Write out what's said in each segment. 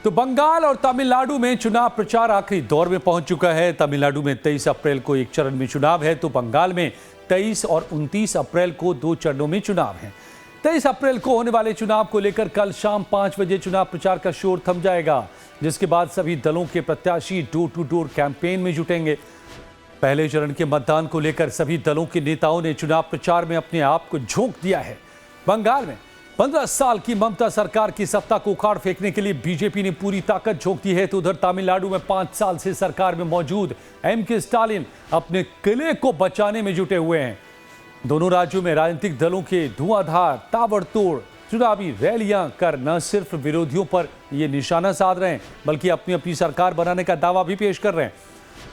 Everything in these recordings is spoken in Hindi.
तो बंगाल और तमिलनाडु में चुनाव प्रचार आखिरी दौर में पहुंच चुका है। तमिलनाडु में 23 अप्रैल को एक चरण में चुनाव है, तो बंगाल में 23 और 29 अप्रैल को 2 चरणों में चुनाव है। 23 अप्रैल को होने वाले चुनाव को लेकर कल शाम 5 बजे चुनाव प्रचार का शोर थम जाएगा, जिसके बाद सभी दलों के प्रत्याशी डोर टू डोर कैंपेन में जुटेंगे। पहले चरण के मतदान को लेकर सभी दलों के नेताओं ने चुनाव प्रचार में अपने आप को झोंक दिया है। बंगाल में 15 साल की ममता सरकार की सत्ता को उखाड़ फेंकने के लिए बीजेपी ने पूरी ताकत झोंक दी है, तो उधर तमिलनाडु में 5 साल से सरकार में मौजूद एम.के. स्टालिन अपने किले को बचाने में जुटे हुए हैं। दोनों राज्यों में राजनीतिक दलों के धुआंधार ताबड़तोड़ चुनावी रैलियां कर न सिर्फ विरोधियों पर ये निशाना साध रहे हैं, बल्कि अपनी अपनी सरकार बनाने का दावा भी पेश कर रहे हैं।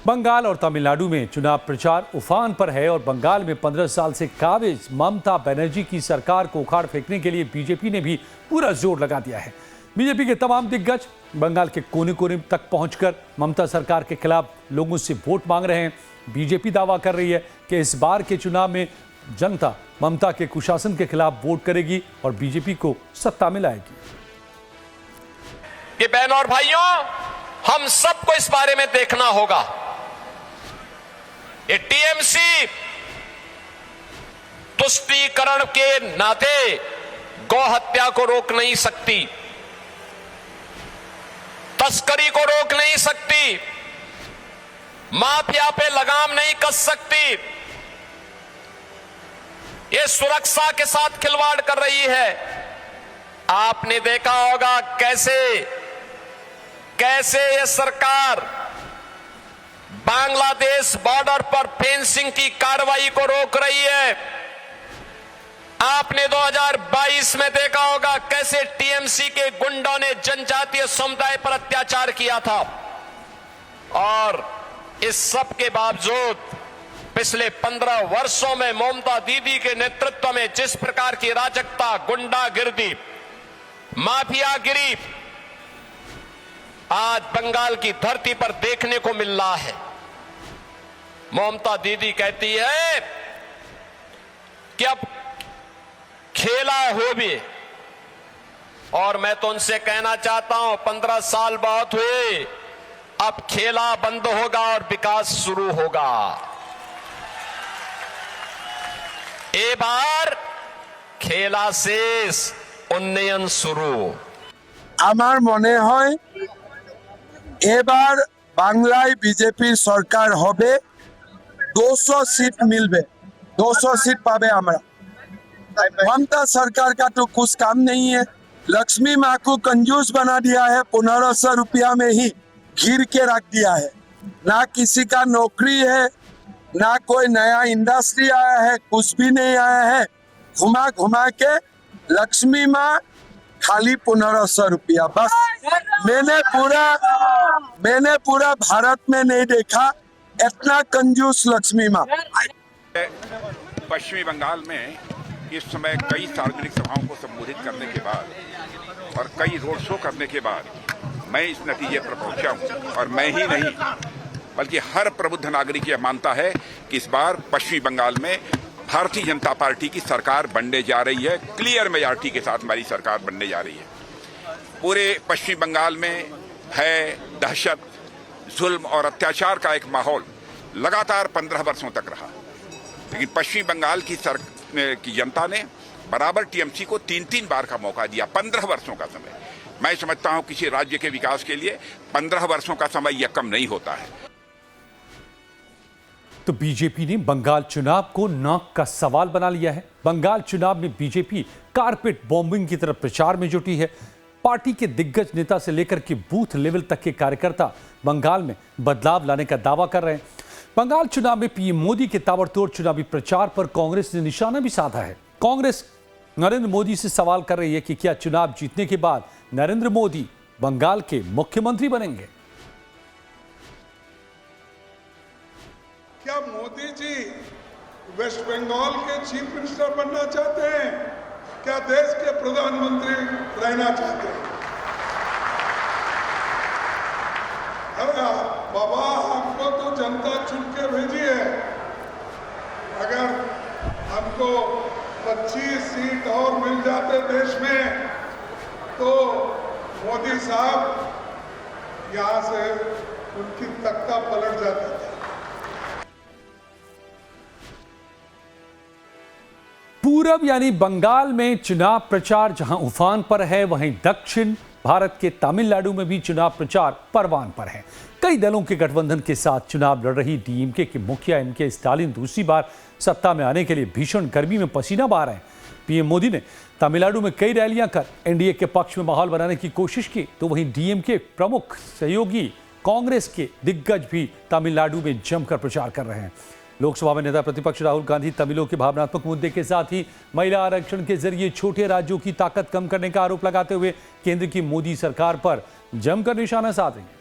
बंगाल और तमिलनाडु में चुनाव प्रचार उफान पर है और बंगाल में 15 साल से काबिज ममता बनर्जी की सरकार को उखाड़ फेंकने के लिए बीजेपी ने भी पूरा जोर लगा दिया है। बीजेपी के तमाम दिग्गज बंगाल के कोने कोने तक पहुंचकर ममता सरकार के खिलाफ लोगों से वोट मांग रहे हैं। बीजेपी दावा कर रही है कि इस बार के चुनाव में जनता ममता के कुशासन के खिलाफ वोट करेगी और बीजेपी को सत्ता में लाएगी। कि बहनों और भाइयों, हम सबको इस बारे में देखना होगा। ये टीएमसी तुष्टीकरण के नाते गौ हत्या को रोक नहीं सकती, तस्करी को रोक नहीं सकती, माफिया पे लगाम नहीं कस सकती। ये सुरक्षा के साथ खिलवाड़ कर रही है। आपने देखा होगा कैसे ये सरकार बांग्लादेश बॉर्डर पर फेंसिंग की कार्रवाई को रोक रही है। आपने 2022 में देखा होगा कैसे टीएमसी के गुंडों ने जनजातीय समुदाय पर अत्याचार किया था। और इस सब के बावजूद पिछले 15 वर्षों में ममता दीदी के नेतृत्व में जिस प्रकार की अराजकता, गुंडागिर्दी, माफियागिरी आज बंगाल की धरती पर देखने को मिल रहा है। ममता दीदी कहती है कि अब खेला हो भी, और मैं तो उनसे कहना चाहता हूं 15 साल बहुत हुए, अब खेला बंद होगा और विकास शुरू होगा। ए बार खेला शेष, उन्नयन शुरू। আমার মনে হয় এবার বাংলায় বিজেপি সরকার হবে, 200 सीट मिलবে, 200 सीट पावे আমরা। ममता सरकार का तो कुछ काम नहीं है। लक्ष्मी माँ को कंजूस बना दिया है, 1500 रुपया में ही घिर के रख दिया है। ना किसी का नौकरी है, ना कोई नया इंडस्ट्री आया है, कुछ भी नहीं आया है। घुमा घुमा के लक्ष्मी माँ खाली 1500 रुपया बस। मैंने पूरा भारत में नहीं देखा इतना कंजूस लक्ष्मी माँ। पश्चिमी बंगाल में इस समय कई सार्वजनिक सभाओं को संबोधित करने के बाद और कई रोड शो करने के बाद मैं इस नतीजे पर पहुंचा हूं। और मैं ही नहीं बल्कि हर प्रबुद्ध नागरिक यह मानता है कि इस बार पश्चिमी बंगाल में भारतीय जनता पार्टी की सरकार बनने जा रही है। क्लियर मेजॉरिटी के साथ हमारी सरकार बनने जा रही है। पूरे पश्चिमी बंगाल में भय, दहशत, जुल्म और अत्याचार का एक माहौल लगातार 15 वर्षों तक रहा, लेकिन पश्चिमी बंगाल की जनता ने बराबर टीएमसी को 3-3 बार का मौका दिया। 15 वर्षों का समय, मैं समझता हूं किसी राज्य के विकास के लिए 15 वर्षों का समय यह कम नहीं होता है। तो बीजेपी ने बंगाल चुनाव को नाक का सवाल बना लिया है। बंगाल चुनाव में बीजेपी कारपेट बॉम्बिंग की तरफ प्रचार में जुटी है। पार्टी के दिग्गज नेता से लेकर के बूथ लेवल तक के कार्यकर्ता बंगाल में बदलाव लाने का दावा कर रहे हैं। बंगाल चुनाव में पीएम मोदी के ताबड़तोड़ चुनावी प्रचार पर कांग्रेस ने निशाना भी साधा है। कांग्रेस नरेंद्र मोदी से सवाल कर रही है कि क्या चुनाव जीतने के बाद नरेंद्र मोदी बंगाल के मुख्यमंत्री बनेंगे। क्या मोदी जी वेस्ट बंगाल के चीफ मिनिस्टर बनना चाहते हैं? क्या देश के प्रधानमंत्री रहना चाहते हैं? अरे बाबा, हमको तो जनता चुन के भेजी है। अगर हमको 25 सीट और मिल जाते देश में तो मोदी साहब यहाँ से उनकी तख्ता पलट जाता था। पूरब यानी बंगाल में चुनाव प्रचार जहां उफान पर है, वहीं दक्षिण भारत के तमिलनाडु में भी चुनाव प्रचार परवान पर है। कई दलों के गठबंधन के साथ चुनाव लड़ रही डीएमके के मुखिया एमके स्टालिन दूसरी बार सत्ता में आने के लिए भीषण गर्मी में पसीना बहा रहे हैं। पीएम मोदी ने तमिलनाडु में कई रैलियां कर एनडीए के पक्ष में माहौल बनाने की कोशिश की, तो वहीं डीएमके प्रमुख सहयोगी कांग्रेस के दिग्गज भी तमिलनाडु में जमकर प्रचार कर रहे हैं। लोकसभा में नेता प्रतिपक्ष राहुल गांधी तमिलों के भावनात्मक मुद्दे के साथ ही महिला आरक्षण के जरिए छोटे राज्यों की ताकत कम करने का आरोप लगाते हुए केंद्र की मोदी सरकार पर जमकर निशाना साधेंगे।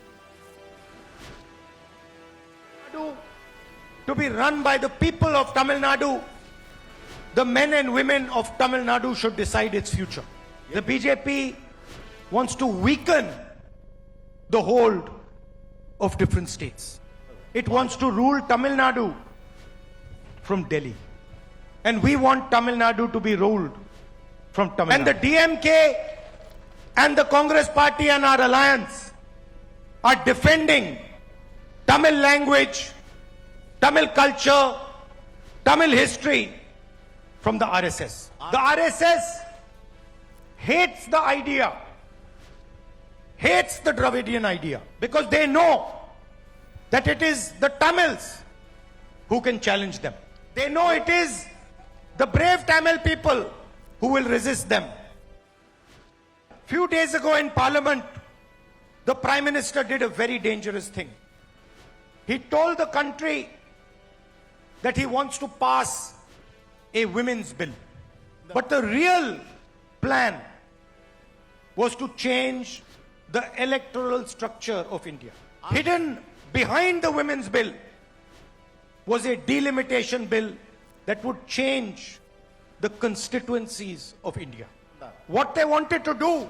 To be run by the people of Tamil Nadu, the men and women of Tamil Nadu should decide its future. The BJP wants to weaken the hold of different states. It wants to rule Tamil Nadu from Delhi. And we want Tamil Nadu to be ruled from Tamil Nadu. And the DMK and the Congress party and our alliance are defending Tamil language, Tamil culture, Tamil history from the RSS. The RSS hates the idea, hates the Dravidian idea, because they know that it is the Tamils who can challenge them. They know it is the brave Tamil people who will resist them. Few days ago in Parliament, the Prime Minister did a very dangerous thing. He told the country that he wants to pass a women's bill. But the real plan was to change the electoral structure of India. Hidden behind the women's bill was a delimitation bill that would change the constituencies of India. What they wanted to do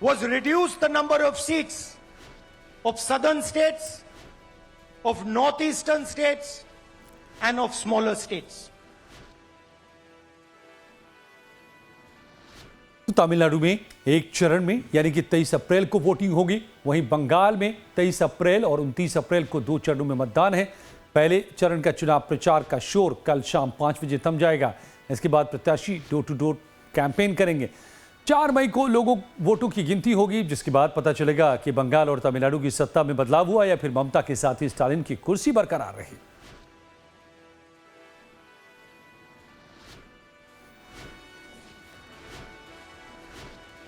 was reduce the number of seats of southern states, of northeastern states, and of smaller states. Tamil Nadu में एक चरण में यानी कि 23 अप्रैल को वोटिंग होगी, वहीं बंगाल में 23 अप्रैल और 29 अप्रैल को 2 चरणों में मतदान है। पहले चरण का चुनाव प्रचार का शोर कल शाम 5 बजे थम जाएगा। इसके बाद प्रत्याशी डोर टू डोर कैंपेन करेंगे। 4 मई को लोगों वोटों की गिनती होगी, जिसके बाद पता चलेगा कि बंगाल और तमिलनाडु की सत्ता में बदलाव हुआ या फिर ममता के साथ ही स्टालिन की कुर्सी बरकरार रही।